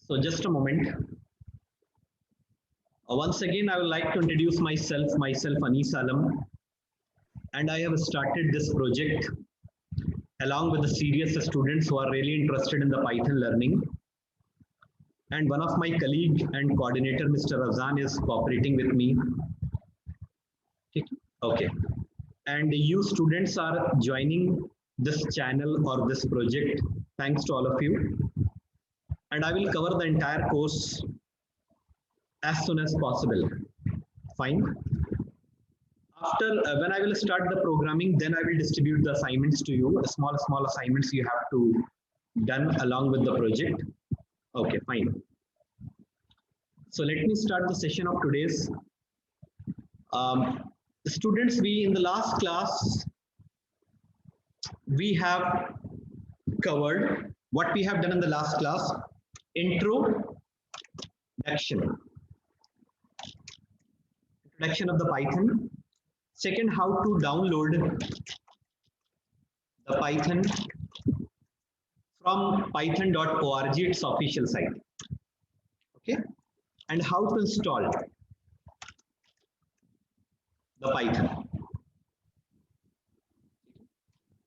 So just a moment. Once again, I would like to introduce myself Anis Alam, and I have started this project along with the serious students who are really interested in the Python learning. And one of my colleague and coordinator, Mr. Razan, is cooperating with me. Okay. And you students are joining this channel or this project. Thanks to all of you. And I will cover the entire course as soon as possible. Fine. After when I will start the programming, then I will distribute the assignments to you. Small assignments you have to done along with the project. Okay, fine. So let me start the session of today's. Students, we in the last class we have covered what we have done in the last class: introduction of the Python. Second, how to download the Python from python.org, its official site. Okay, and how to install the Python.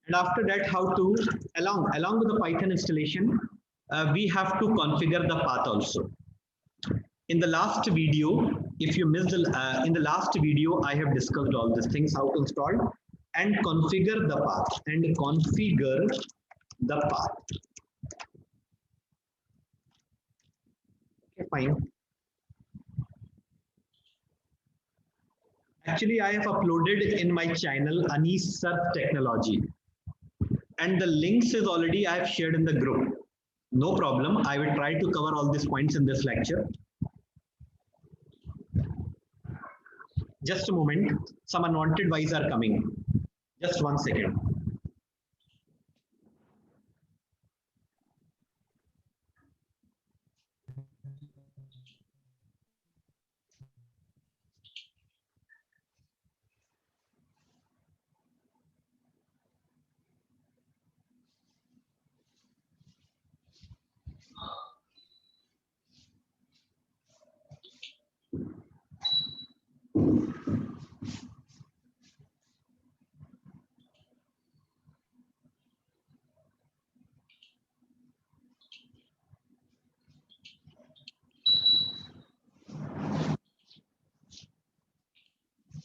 And after that, how to along with the Python installation, we have to configure the path also. In the last video, if you missed in the last video, I have discussed all these things: how to install and configure the path Okay, fine. Actually, I have uploaded in my channel Anis Surf Technology, and the links is already I have shared in the group. No problem. I will try to cover all these points in this lecture. Just a moment. Some unwanted Ys are coming. Just 1 second.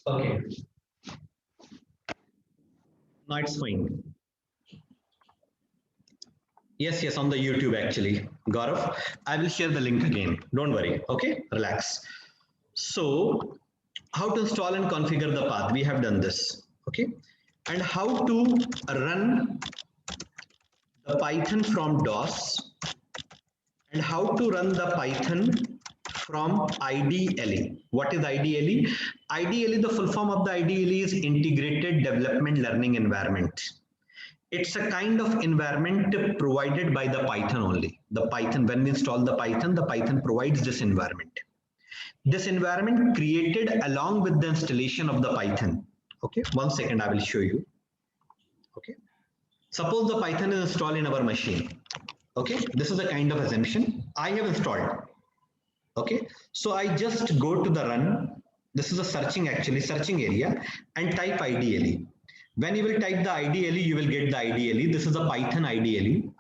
Okay. No, it's fine. Yes, on the YouTube actually. Gaurav, I will share the link again. Don't worry. Okay, relax. So, how to install and configure the path? We have done this. Okay, and how to run the Python from DOS, and how to run the Python from IDLE. What is IDLE? IDLE, the full form of the IDLE is Integrated Development Learning Environment. It's a kind of environment provided by the Python only. The Python, when we install the Python provides this environment. This environment created along with the installation of the Python. Okay, 1 second, I will show you. Okay, suppose the Python is installed in our machine. Okay, this is a kind of assumption I have installed. Okay, so I just go to the run. This is a searching area, and type IDLE. When you will type the IDLE, you will get the IDLE. This is a Python IDLE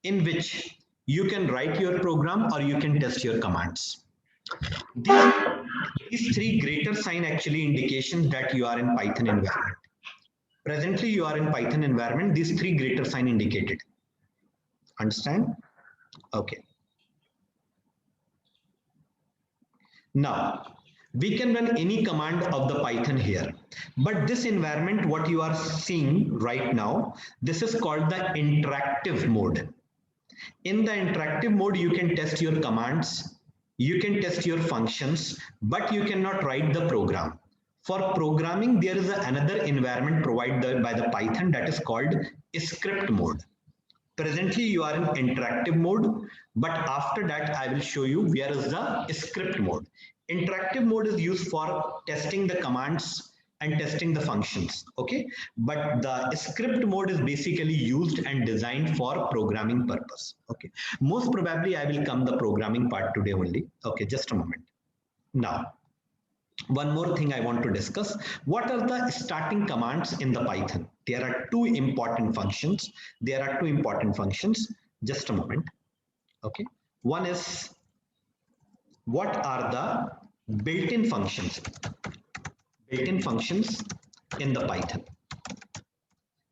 in which you can write your program or you can test your commands. These three greater sign actually indications that you are in Python environment. Presently, you are in Python environment. These three greater sign indicated. Understand? Okay. Now, we can run any command of the Python here, but this environment, what you are seeing right now, this is called the interactive mode. In the interactive mode, you can test your commands, you can test your functions, but you cannot write the program. For programming, there is another environment provided by the Python that is called script mode. Presently, you are in interactive mode, but after that, I will show you where is the script mode. Interactive mode is used for testing the commands and testing the functions. Okay, but the script mode is basically used and designed for programming purpose. Okay, most probably I will come the programming part today only. Okay, just a moment. Now, one more thing I want to discuss. What are the starting commands in the Python? There are two important functions. Just a moment. Okay. One is, what are the built-in functions? Built-in functions in the Python.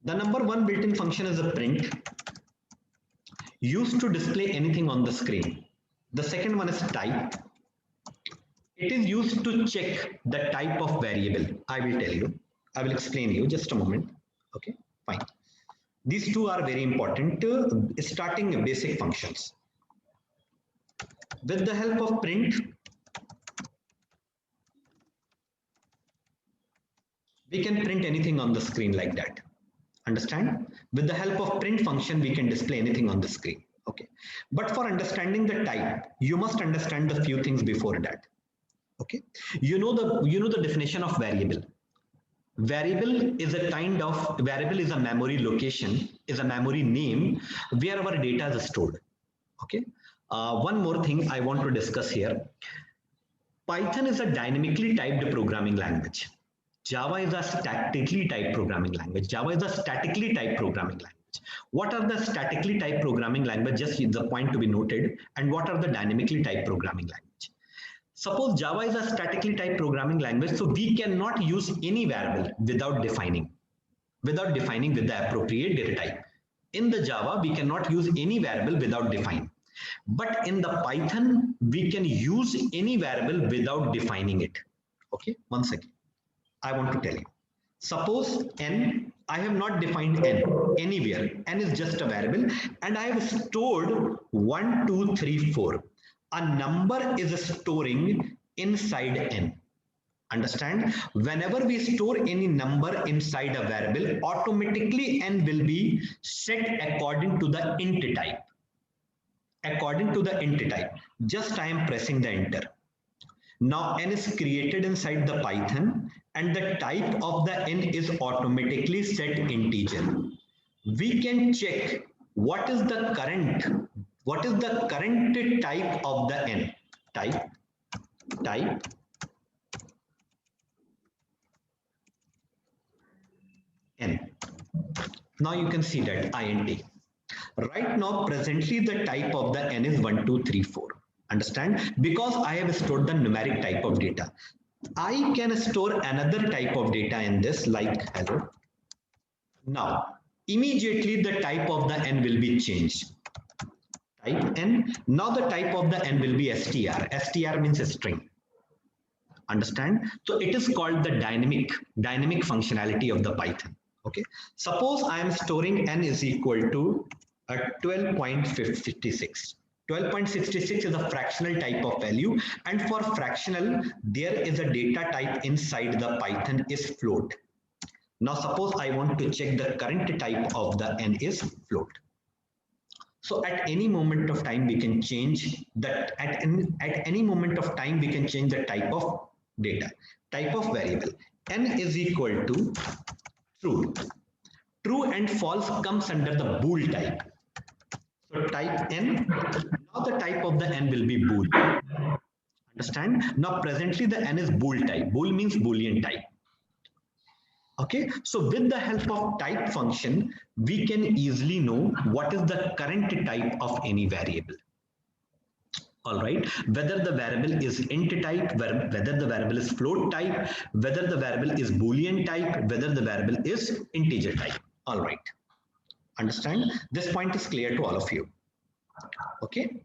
The number one built-in function is a print, used to display anything on the screen. The second one is type. It is used to check the type of variable. I will tell you. I will explain you. Just a moment. Okay, fine. These two are very important. Starting basic functions. With the help of print, we can print anything on the screen like that. Understand? With the help of print function, we can display anything on the screen. Okay. But for understanding the type, you must understand the few things before that. Okay. You know the definition of variable. Variable is a memory location, is a memory name where our data is stored. Okay. One more thing I want to discuss here. Python is a dynamically typed programming language. Java is a statically typed programming language. What are the statically typed programming language? Just the point to be noted. And what are the dynamically typed programming language? Suppose Java is a statically typed programming language, so we cannot use any variable without defining with the appropriate data type. In the Java, we cannot use any variable without defining. But in the Python, we can use any variable without defining it. Okay, one second. I want to tell you. Suppose n, I have not defined n anywhere. N is just a variable, and I have stored 1, 2, 3, 4. A number is storing inside n. Understand? Whenever we store any number inside a variable, automatically n will be set according to the int type. Just I am pressing the enter. Now n is created inside the Python, and the type of the n is automatically set integer. We can check what is the current type of the n. Type n. Now you can see that int. Right now, presently the type of the n is 1, 2, 3, 4. Understand? Because I have stored the numeric type of data. I can store another type of data in this, like hello. Now, immediately the type of the n will be changed. Type n. Now the type of the n will be str. Str means a string. Understand? So it is called the dynamic functionality of the Python. Okay. Suppose I am storing n is equal to 12.56. 12.66 is a fractional type of value, and for fractional there is a data type inside the Python is float. Now suppose I want to check the current type of the n is float. So at any moment of time we can change that. At any moment of time we can change the type of data, type of variable. N is equal to true. True and false comes under the bool type. So type n. Now the type of the n will be bool. Understand? Now presently the n is bool type. Bool means boolean type. Okay, so with the help of type function, we can easily know what is the current type of any variable. All right, whether the variable is int type, whether the variable is float type, whether the variable is boolean type, whether the variable is integer type. All right, understand? This point is clear to all of you. Okay,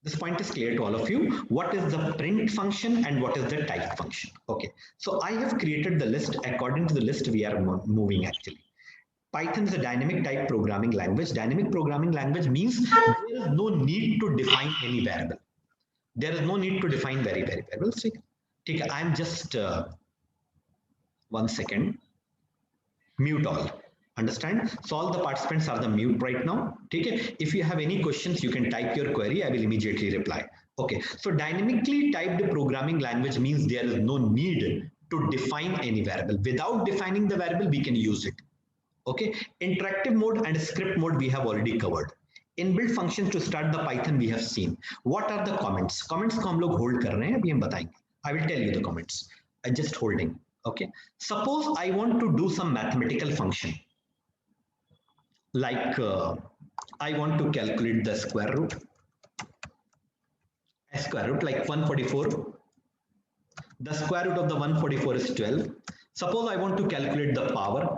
this point is clear to all of you. What is the print function and what is the type function? Okay, so I have created the list. According to the list we are moving actually. Python is a dynamic type programming language. Dynamic programming language means there is no need to define any variable. There is no need to define variables. Okay, I'm just one second. Mute all. Understand? So all the participants are the mute right now. Okay. If you have any questions, you can type your query. I will immediately reply. Okay. So dynamically typed programming language means there is no need to define any variable. Without defining the variable, we can use it. Okay, interactive mode and script mode we have already covered. Inbuilt functions to start the Python we have seen. What are the comments? Comments को हम लोग hold कर रहे हैं, अभी हम बताएंगे. I will tell you the comments. I just holding. Okay. Suppose I want to do some mathematical function. Like I want to calculate the square root. A square root like 144. The square root of the 144 is 12. Suppose I want to calculate the power.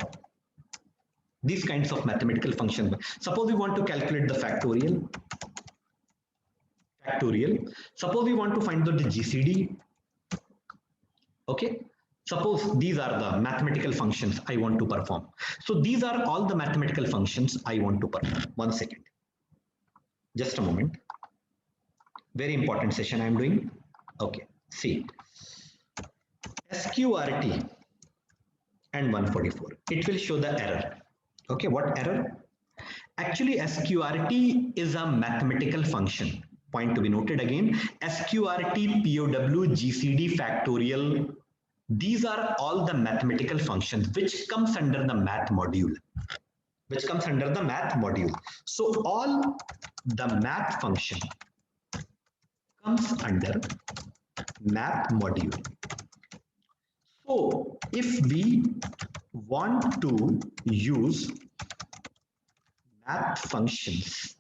These kinds of mathematical functions. Suppose we want to calculate the factorial. Suppose we want to find out the GCD. Okay. Suppose these are the mathematical functions I want to perform. So these are all the mathematical functions I want to perform. 1 second. Just a moment. Very important session I am doing. Okay. See. SQRT and 144. It will show the error. Okay. What error? Actually, SQRT is a mathematical function. Point to be noted again. SQRT, POW, GCD, factorial. These are all the mathematical functions which comes under the math module. So all the math function comes under math module. So if we want to use math functions,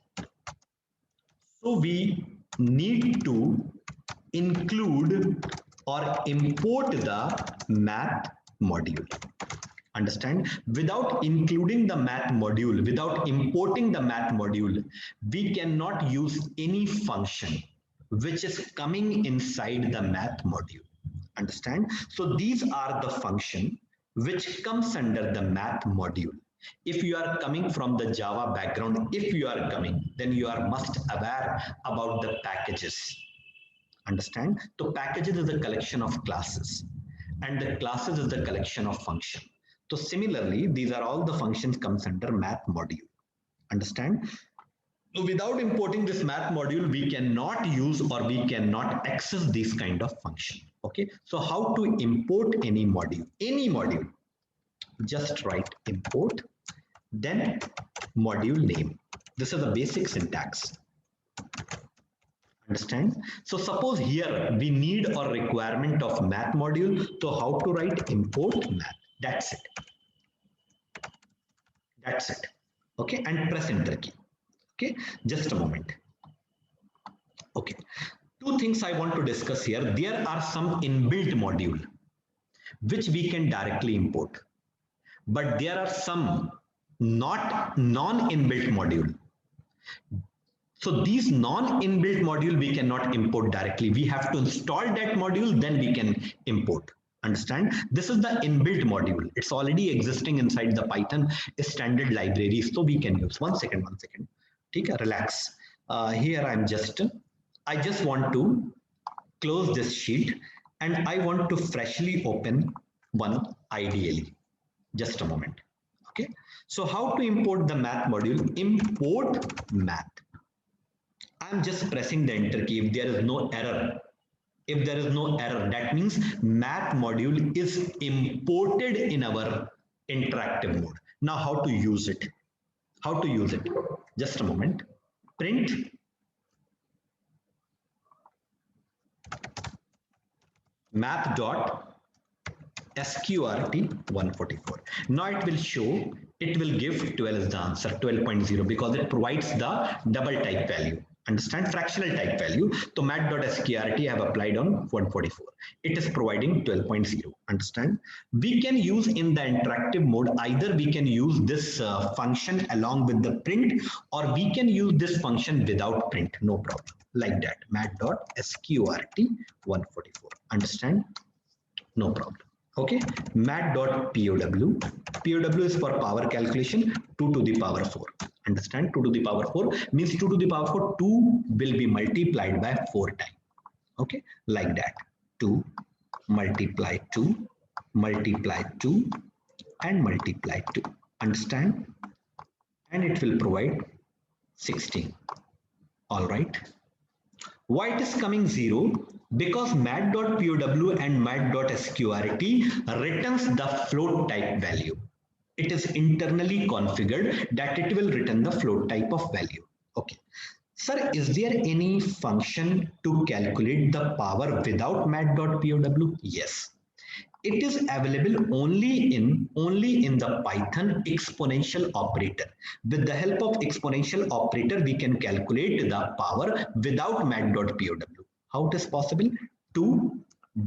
so we need to include or import the math module. Understand? Without including the math module, without importing the math module, we cannot use any function which is coming inside the math module. Understand? So these are the function which comes under the math module. If you are coming from the Java background, then you are must aware about the packages. Understand? So packages is a collection of classes and the classes is the collection of function. So similarly, these are all the functions comes under math module. Understand? So without importing this math module, we cannot use or we cannot access this kind of function. Okay. So how to import any module? Just write import, then module name. This is the basic syntax. Understand? So suppose here we need a requirement of math module. So how to write import math? That's it. Okay, and press enter key. Okay, just a moment. Okay, two things I want to discuss here. There are some inbuilt module which we can directly import, but there are some non-inbuilt module. So these non-inbuilt module we cannot import directly. We have to install that module, then we can import. Understand? This is the inbuilt module. It's already existing inside the Python standard library, so we can use. One second. Okay, relax. Here I just want to close this sheet and I want to freshly open one ideally. Just a moment. Okay. So how to import the math module? Import math. I'm just pressing the enter key if there is no error. If there is no error, that means math module is imported in our interactive mode. Now how to use it? Just a moment. Print math.sqrt 144. Now it will show, it will give 12 as the answer, 12.0, because it provides the double type value. Understand? Fractional type value. So math.sqrt I have applied on 144. It is providing 12.0. Understand? We can use in the interactive mode, either we can use this function along with the print, or we can use this function without print. No problem. Like that. Math.sqrt 144. Understand? No problem. Okay. Math.pow. POW is for power calculation, 2 to the power 4. Understand? 2 to the power 4 means 2 to the power 4, 2 will be multiplied by 4 times. Okay, like that. 2 multiply 2 multiply 2 and multiply 2. Understand? And it will provide 16. All right. Why it is coming 0? Because mat.pow and mat.sqrt returns the float type value. It is internally configured that it will return the float type of value. Okay. Sir, is there any function to calculate the power without mat.pow? Yes. It is available only in the Python exponential operator. With the help of exponential operator, we can calculate the power without mat.pow. How it is possible? 2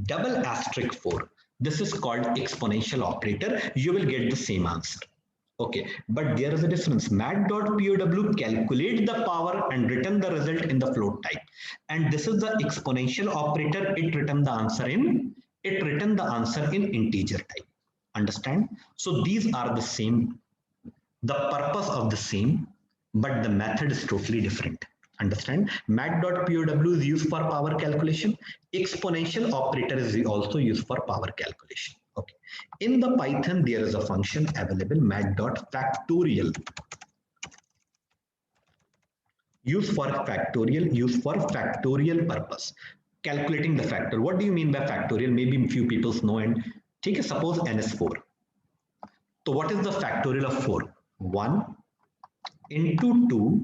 double asterisk 4. This is called exponential operator. You will get the same answer. Okay, but there is a difference. Mat.pow calculate the power and return the result in the float type. And this is the exponential operator. It return the answer in integer type. Understand? So these are the same, the purpose of the same, but the method is totally different. Understand? Mat.pow is used for power calculation. Exponential operator is also used for power calculation. Okay. In the Python, there is a function available, mat.factorial. Used for factorial purpose. Calculating the factor. What do you mean by factorial? Maybe few people know. And take a suppose n is 4. So what is the factorial of 4? 1 into 2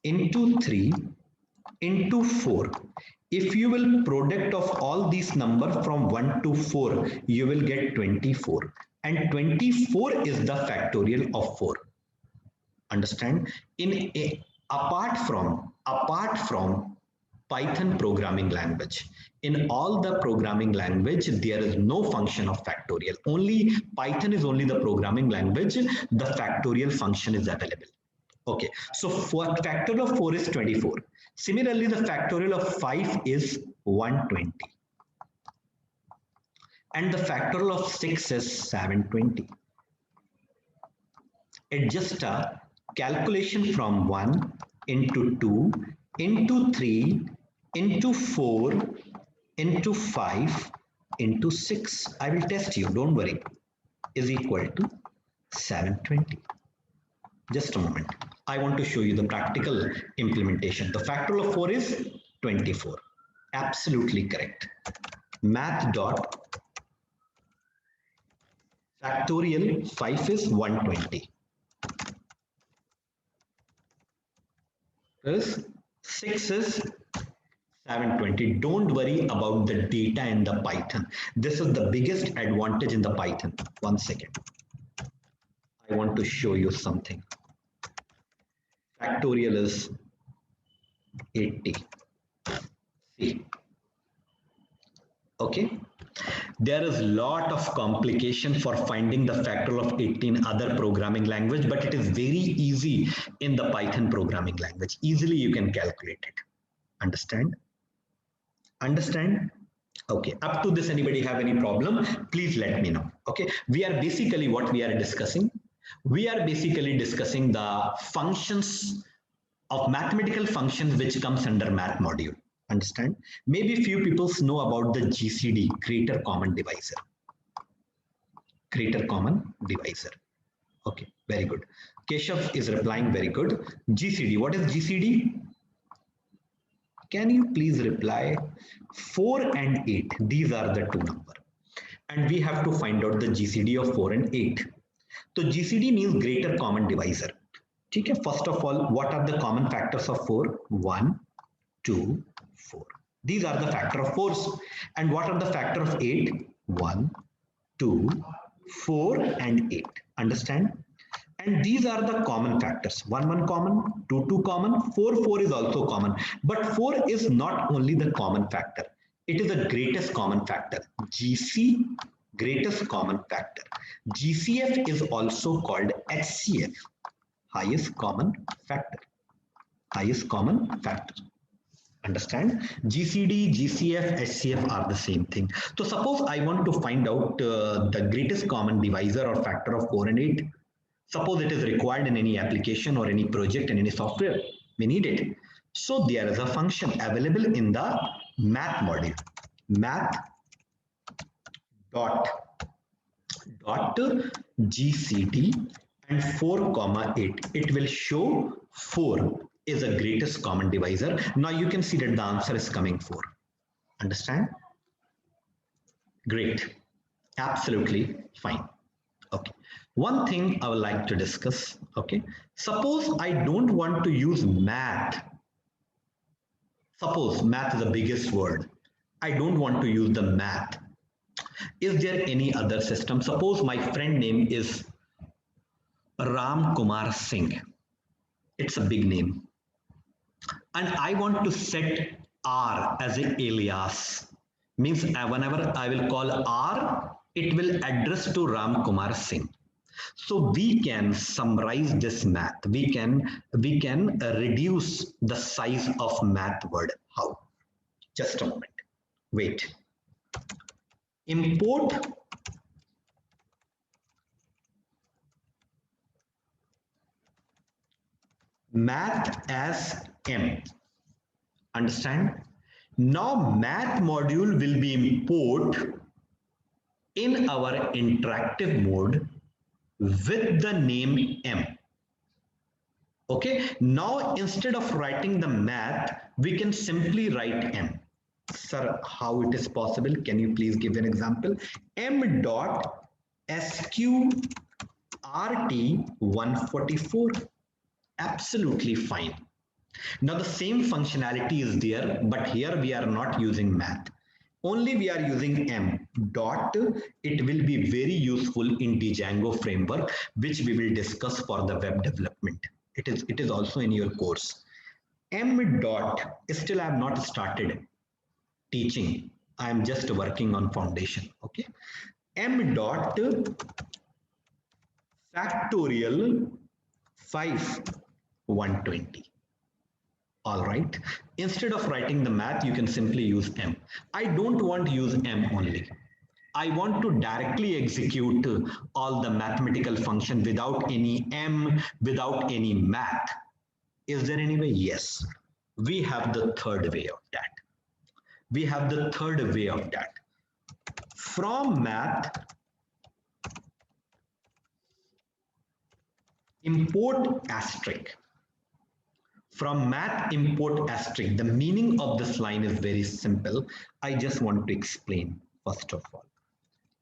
into 3 into 4. If you will product of all these numbers from 1 to 4, you will get 24. And 24 is the factorial of 4. Understand? Apart from Python programming language, in all the programming language, there is no function of factorial. Only Python is only the programming language. The factorial function is available. Okay, so factorial of 4 is 24. Similarly, the factorial of 5 is 120. And the factorial of 6 is 720. It's just a calculation from 1 into 2 into 3 into 4 into 5 into 6. I will test you, don't worry, is equal to 720. Just a moment. I want to show you the practical implementation. The factorial of 4 is 24. Absolutely correct. Math dot factorial 5 is 120. Plus 6 is 720. Don't worry about the data in the Python. This is the biggest advantage in the Python. 1 second. I want to show you something. Factorial is 80. See. Okay. There is a lot of complication for finding the factorial of 80 in other programming language, but it is very easy in the Python programming language. Easily you can calculate it. Understand? Understand? Okay. Up to this, anybody have any problem? Please let me know. Okay. We are basically what we are discussing. We are basically discussing the functions of mathematical functions which comes under math module. Understand? Maybe few people know about the GCD, Greater Common Divisor. Greater Common Divisor. Okay, very good. Keshav is replying, very good. GCD, what is GCD? Can you please reply? 4 and 8, these are the two numbers. And we have to find out the GCD of 4 and 8. So GCD means Greater Common Divisor. Okay, first of all, what are the common factors of 4? 1, 2, 4. These are the factor of 4s. And what are the factor of 8? 1, 2, 4 and 8. Understand? And these are the common factors. 1, 1 common, 2, 2 common, 4, 4 is also common. But 4 is not only the common factor. It is the greatest common factor. GC, greatest common factor. GCF is also called HCF, highest common factor. Highest common factor. Understand? GCD, GCF, HCF are the same thing. So suppose I want to find out the greatest common divisor or factor of 4 and 8. Suppose it is required in any application or any project and any software. We need it. So there is a function available in the math module. Math dot GCD and 4, 8. It will show 4 is the greatest common divisor. Now you can see that the answer is coming 4. Understand? Great. Absolutely fine. Okay. One thing I would like to discuss. Okay. Suppose I don't want to use math. Suppose math is the biggest word. I don't want to use the math. Is there any other system? Suppose my friend name is Ram Kumar Singh. It's a big name. And I want to set R as an alias. Means whenever I will call R, it will address to Ram Kumar Singh. So we can summarize this math. We can reduce the size of math word. How? Just a moment. Wait. Import math as M. Understand? Now math module will be import in our interactive mode with the name M. Okay, now instead of writing the math, we can simply write M. Sir, how it is possible? Can you please give an example? M dot SQRT 144. Absolutely fine. Now the same functionality is there, but here we are not using math. Only we are using M dot. It will be very useful in Django framework, which we will discuss for the web development. It is also in your course. M dot. Still I have not started teaching. I am just working on foundation. Okay. M dot factorial 5 120. All right. Instead of writing the math, you can simply use M. I don't want to use M only. I want to directly execute all the mathematical function without any M, without any math. Is there any way? Yes. We have the third way of that. We have the third way of that. From math, import asterisk. From math import asterisk. The meaning of this line is very simple. I just want to explain first of all.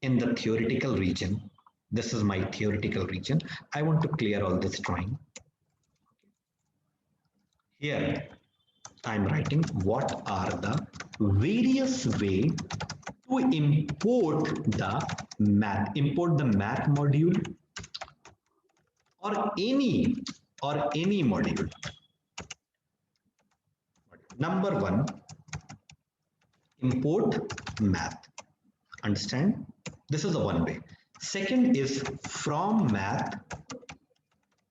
In the theoretical region, this is my theoretical region. I want to clear all this drawing. Here, I'm writing what are the various way to import the math module or any module. Number one, import math. Understand? This is the one way. Second is from math,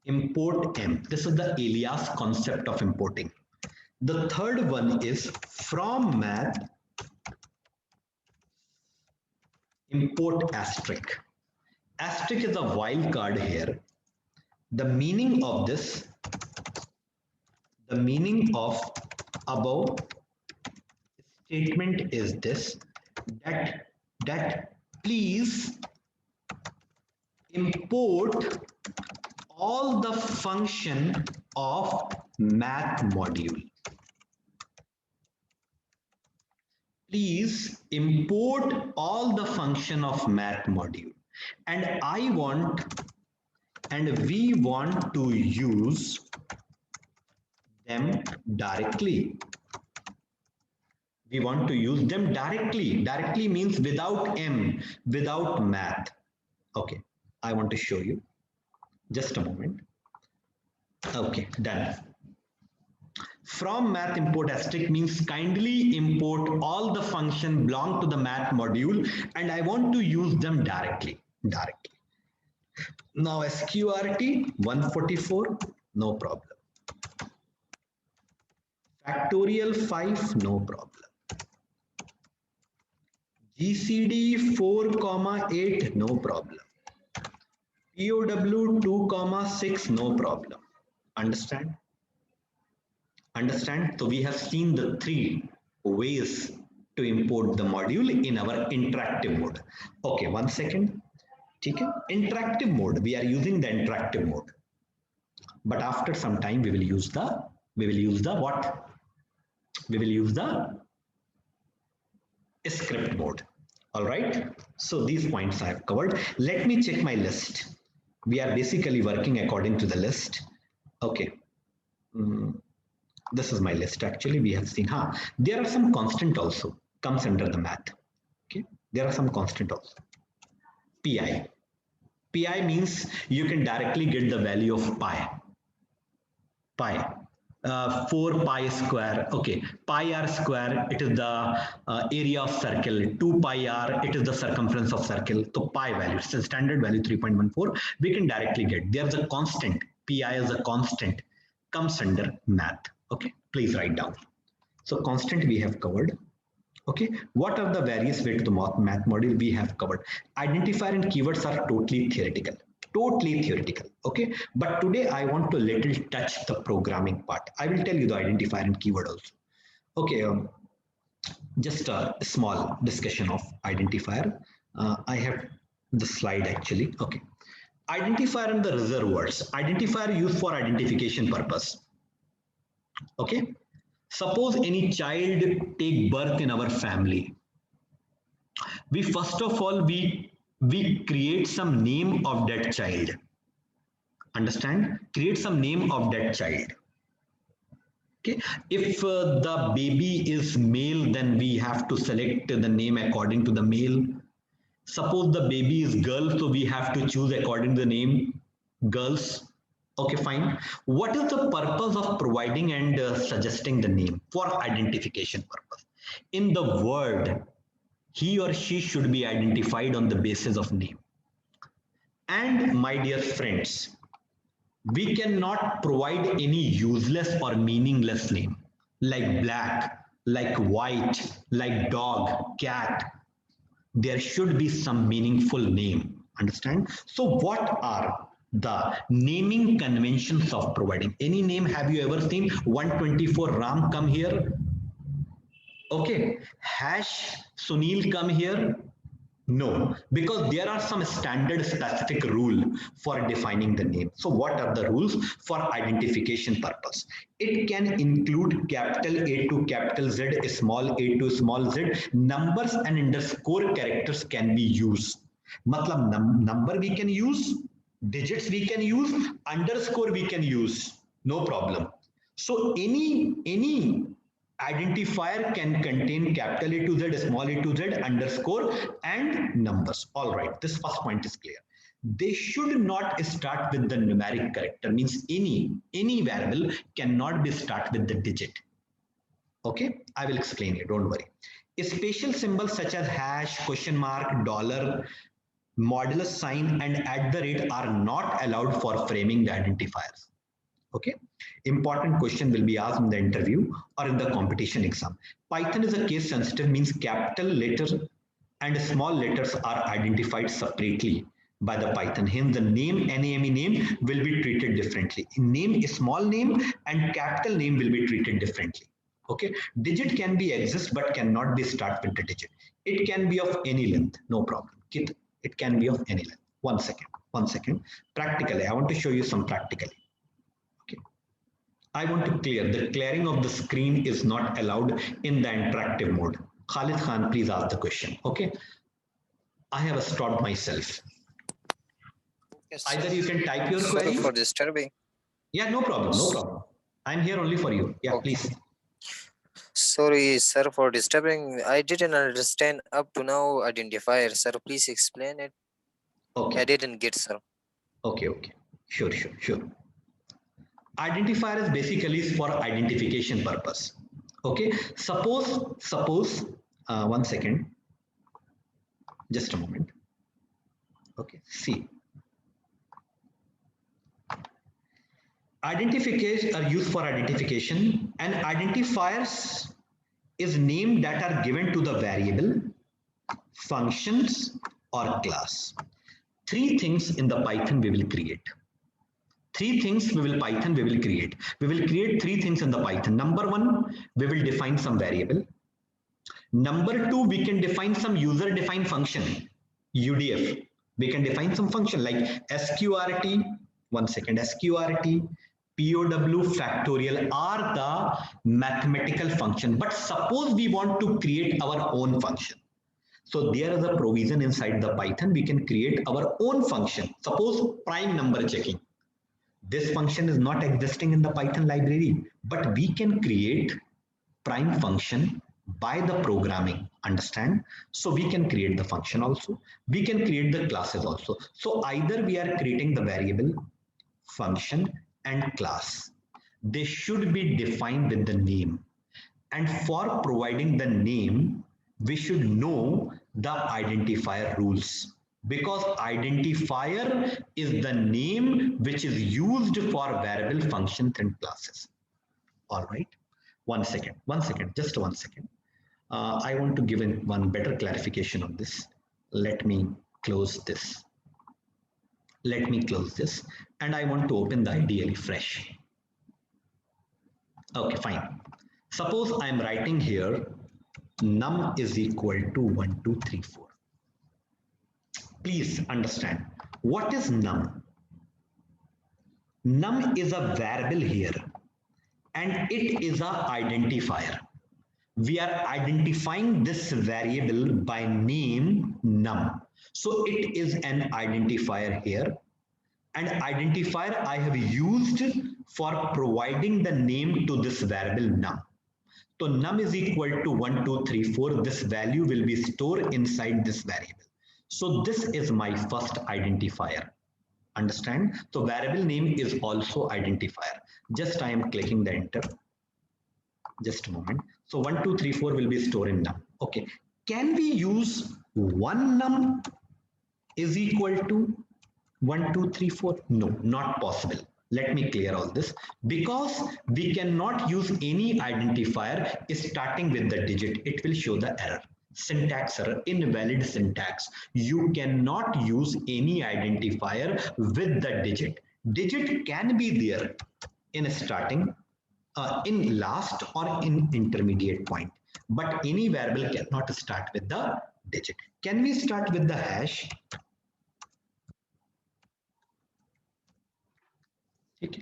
import M. This is the alias concept of importing. The third one is from math, import asterisk. Asterisk is a wild card here. The meaning of this, the meaning of above statement is this, that please import all the function of math module. Please import all the function of math module. And we want to use them directly. We want to use them directly. Directly means without M, without math. Okay, I want to show you. Just a moment. Okay, done. From math import asterisk means kindly import all the function belong to the math module and I want to use them directly. Now SQRT 144, no problem. Factorial 5, no problem. GCD 4,8, no problem. POW 2,6, no problem. Understand? So we have seen the three ways to import the module in our interactive mode. Okay, 1 second. Okay. Interactive mode. We are using the interactive mode. But after some time, we will use the what? We will use the script mode. All right. So these points I have covered. Let me check my list. We are basically working according to the list. Okay. This is my list. Actually, we have seen, there are some constant also comes under the math. Okay. There are some constant also. PI. PI means you can directly get the value of pi. Pi. 4 pi square, okay, pi r square, it is the area of circle, 2 pi r, it is the circumference of circle. So pi value, it's a standard value 3.14, we can directly get. There's a constant, pi is a constant, comes under math. Okay, please write down. So constant we have covered. Okay, what are the various way to the math module we have covered? Identifier and keywords are totally theoretical. Okay, but today I want to little touch the programming part. I will tell you the identifier and keyword also. Okay, just a small discussion of identifier. I have the slide actually. Okay, identifier and the reserve words. Identifier used for identification purpose. Okay, suppose any child take birth in our family. We first of all we create some name of that child. Understand? Create some name of that child. Okay. If the baby is male, then we have to select the name according to the male. Suppose the baby is girl, so we have to choose according to the name girls. Okay, fine. What is the purpose of providing and suggesting the name? For identification purpose. In the word, he or she should be identified on the basis of name. And my dear friends, we cannot provide any useless or meaningless name like black, like white, like dog, cat. There should be some meaningful name. Understand? So what are the naming conventions of providing any name? Have you ever seen 124 Ram come here? Okay, hash Sunil come here? No, because there are some standard specific rule for defining the name. So what are the rules for identification purpose? It can include capital A to capital Z, small a to small z. Numbers and underscore characters can be used. Matlab number we can use, digits we can use, underscore we can use. No problem. So any identifier can contain capital A to Z, small a to Z, underscore and numbers. All right, this first point is clear. They should not start with the numeric character, means any variable cannot be start with the digit. Okay, I will explain you, don't worry. Special symbols such as hash, question mark, dollar, modulus sign and at the rate are not allowed for framing the identifiers. Okay, important question will be asked in the interview or in the competition exam. Python is a case sensitive, means capital letters and small letters are identified separately by the Python. Hence the name, NAME name will be treated differently. Name, small name and capital name will be treated differently. Okay, digit can be exist but cannot be start with the digit. It can be of any length, no problem. It can be of any length. One second. Practically, I want to show you some practically. I want to clear. The clearing of the screen is not allowed in the interactive mode. Khalid Khan, please ask the question. Okay. I have stopped myself. Yes, either you can type your query. Sorry for disturbing. Yeah, no problem. No problem. I'm here only for you. Yeah, okay. Please. Sorry, sir, for disturbing. I didn't understand up to now identifier. Sir, please explain it. Okay. I didn't get, sir. Okay. Sure. Identifier is basically for identification purpose. Okay. Suppose, 1 second. Just a moment. Okay. See. Identifiers are used for identification, and identifiers is name that are given to the variable, functions or class. Three things in the Python we will create. We will create. We will create three things in the Python. Number one, we will define some variable. Number two, we can define some user defined function, UDF. We can define some function like sqrt, 1 second, sqrt, POW factorial are the mathematical function. But suppose we want to create our own function. So there is a provision inside the Python. We can create our own function. Suppose prime number checking. This function is not existing in the Python library, but we can create prime function by the programming. Understand? So we can create the function also. We can create the classes also. So either we are creating the variable, function, and class. They should be defined with the name. And for providing the name, we should know the identifier rules, because identifier is the name which is used for variable functions and classes. All right. One second, just 1 second. I want to give one better clarification on this. Let me close this. And I want to open the IDLE fresh. Okay, fine. Suppose I'm writing here num is equal to 1, 2, 3, 4. Please understand, what is num? Num is a variable here, and it is an identifier. We are identifying this variable by name num. So it is an identifier here. And identifier I have used for providing the name to this variable num. So num is equal to 1, 2, 3, 4. This value will be stored inside this variable. So this is my first identifier. Understand? So variable name is also identifier. Just I am clicking the enter. Just a moment. So 1, 2, 3, 4 will be stored in num. Okay. Can we use one num is equal to 1, 2, 3, 4? No, not possible. Let me clear all this, because we cannot use any identifier starting with the digit. It will show the error. Syntax error, invalid syntax. You cannot use any identifier with the digit. Digit can be there in starting, in last, or in intermediate point, but any variable cannot start with the digit. Can we start with the hash?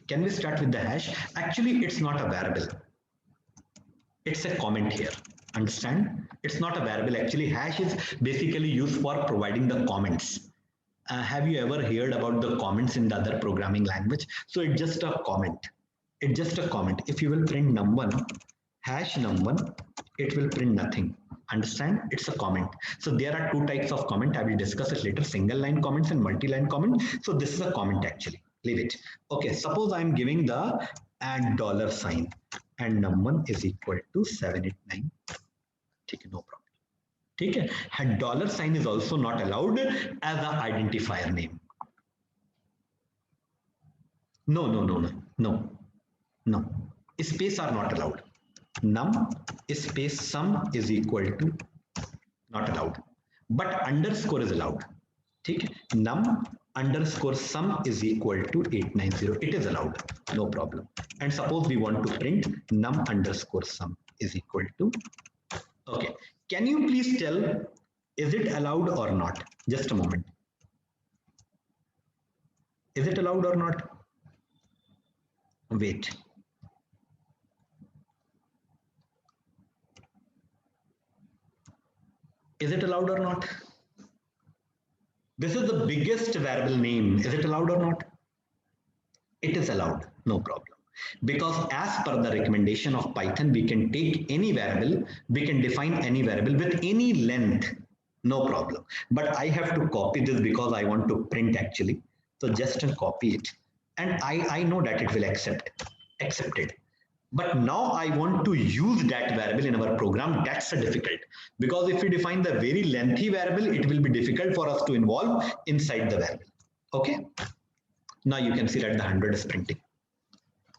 Can we start with the hash? Actually, it's not a variable. It's a comment here. Understand? It's not a variable. Actually, hash is basically used for providing the comments. Have you ever heard about the comments in the other programming language? So it's just a comment. It's just a comment. If you will print num1, hash num1, it will print nothing. Understand? It's a comment. So there are two types of comment. I will discuss it later: single line comments and multi-line comment. So this is a comment actually. Leave it. Okay, suppose I'm giving the $, and num1 is equal to 789. Okay, no problem. Okay, and $sign is also not allowed as an identifier name. No. Space are not allowed. Num space sum is equal to, not allowed, but underscore is allowed. Okay, num underscore sum is equal to 890. It is allowed, no problem. And suppose we want to print num underscore sum is equal to, okay. Can you please tell, is it allowed or not? Just a moment. Is it allowed or not? Wait. Is it allowed or not? This is the biggest variable name. Is it allowed or not? It is allowed, no problem. Because as per the recommendation of Python, we can take any variable, we can define any variable with any length, no problem. But I have to copy this because I want to print actually. So just copy it. And I know that it will accept it. But now I want to use that variable in our program. That's difficult, because if we define the very lengthy variable, it will be difficult for us to involve inside the variable. Okay. Now you can see that the 100 is printing.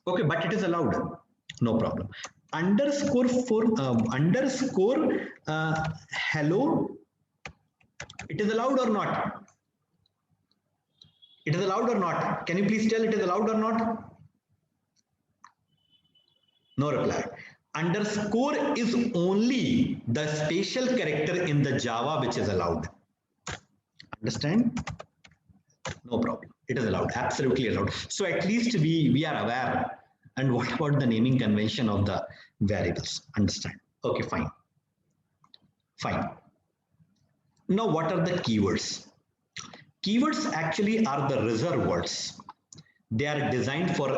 Okay, but it is allowed. No problem. Underscore hello. It is allowed or not? It is allowed or not? Can you please tell it is allowed or not? No reply. Underscore is only the special character in the Java which is allowed. Understand? No problem. It is allowed, absolutely allowed. So at least we are aware. And what about the naming convention of the variables? Understand? Okay, fine. Fine. Now, what are the keywords? Keywords actually are the reserved words. They are designed for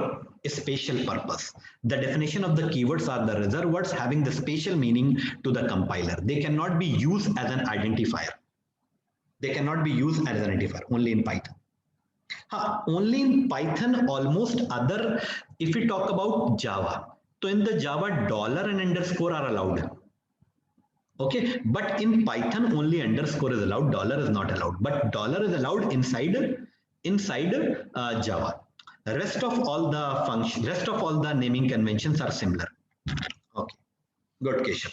a special purpose. The definition of the keywords are the reserved words having the special meaning to the compiler. They cannot be used as an identifier. They cannot be used as an identifier, only in Python. Only in Python, almost other, if we talk about Java, so in the Java, dollar and underscore are allowed. Okay, but in Python only underscore is allowed, dollar is not allowed, but dollar is allowed inside Java. The rest of all the functions, rest of all the naming conventions are similar. Okay, good question.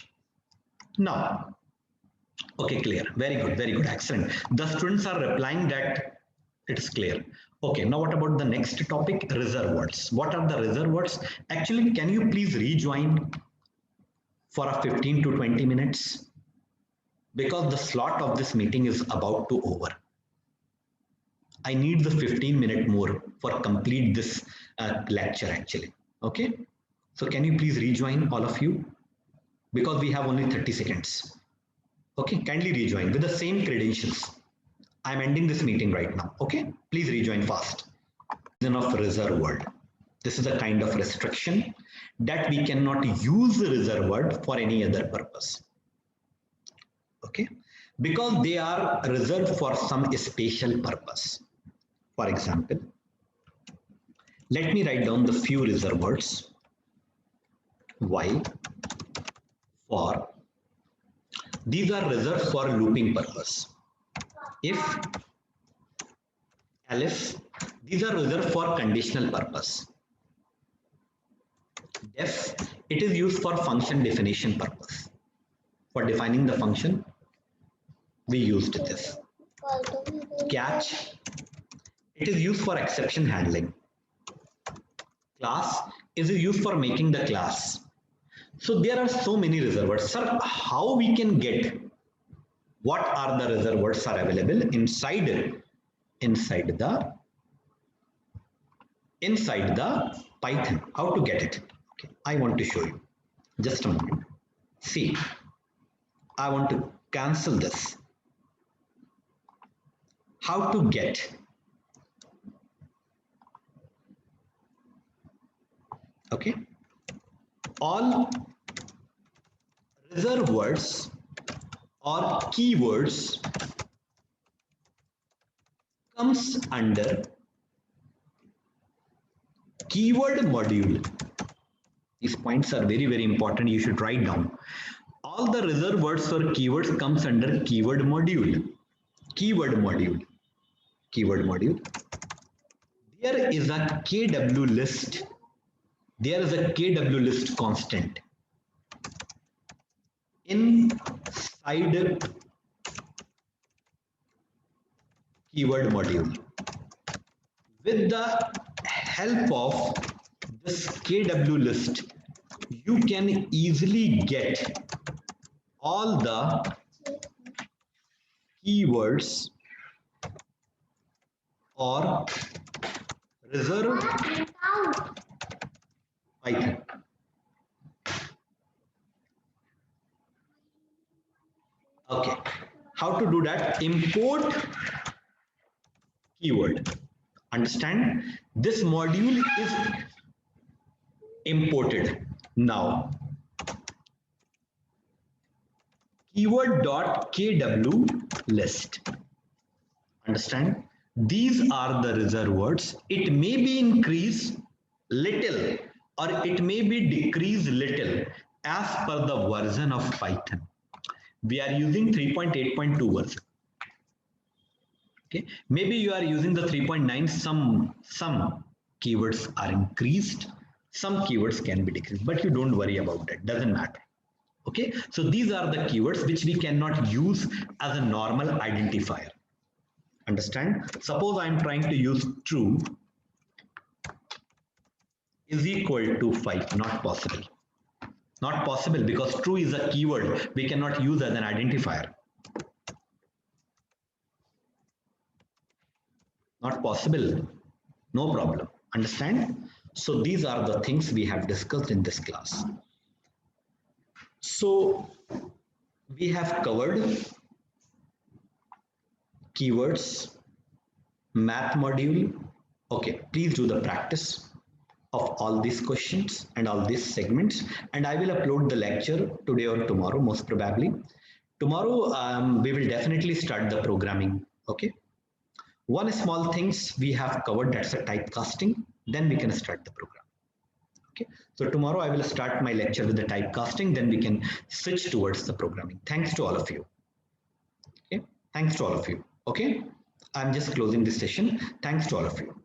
Now, okay, clear. Very good, excellent. The students are replying that it's clear. Okay, now what about the next topic? Reserved words. What are the reserved words? Actually, can you please rejoin for a 15 to 20 minutes? Because the slot of this meeting is about to over. I need the 15-minute more for complete this lecture actually. Okay, so can you please rejoin all of you? Because we have only 30 seconds. Okay, kindly rejoin with the same credentials. I'm ending this meeting right now. Okay, please rejoin fast. Of reserved word. This is a kind of restriction that we cannot use the reserved word for any other purpose. Okay, because they are reserved for some special purpose. For example, let me write down the few reserved words. While, for, these are reserved for looping purpose. If, elif, these are reserved for conditional purpose. Def, it is used for function definition purpose. For defining the function, we used this. Catch, it is used for exception handling. Class is used for making the class. So there are so many reserved words. Sir, how we can get what are the reserved words are available inside the Python? How to get it? Okay, I want to show you. Just a moment. See, I want to cancel this. How to get? Okay, all reserved words or keywords comes under keyword module. These points are very important. You should write down. All the reserved words or keywords comes under keyword module. Keyword module. Keyword module. There is a KW list. There is a KW list constant inside keyword module. With the help of this KW list, you can easily get all the keywords or reserved Python. Okay, how to do that? Import keyword. Understand? This module is imported. Now, keyword.kw list. Understand? These are the reserved words. It may be increased little or it may be decreased little as per the version of Python. We are using 3.8.2 version. Okay, maybe you are using the 3.9. Some keywords are increased, some keywords can be decreased, but you don't worry about that. Doesn't matter. Okay, so these are the keywords which we cannot use as a normal identifier. Understand? Suppose I am trying to use true is equal to 5. Not possible. Not possible because true is a keyword we cannot use as an identifier. Not possible. No problem. Understand? So these are the things we have discussed in this class. So we have covered keywords, math module. Okay, please do the practice of all these questions and all these segments, and I will upload the lecture today or tomorrow, most probably. Tomorrow, we will definitely start the programming. Okay. One small things we have covered, that's a typecasting. Then we can start the program. Okay. So tomorrow I will start my lecture with the typecasting. Then we can switch towards the programming. Thanks to all of you. Okay. Thanks to all of you. Okay. I'm just closing this session. Thanks to all of you.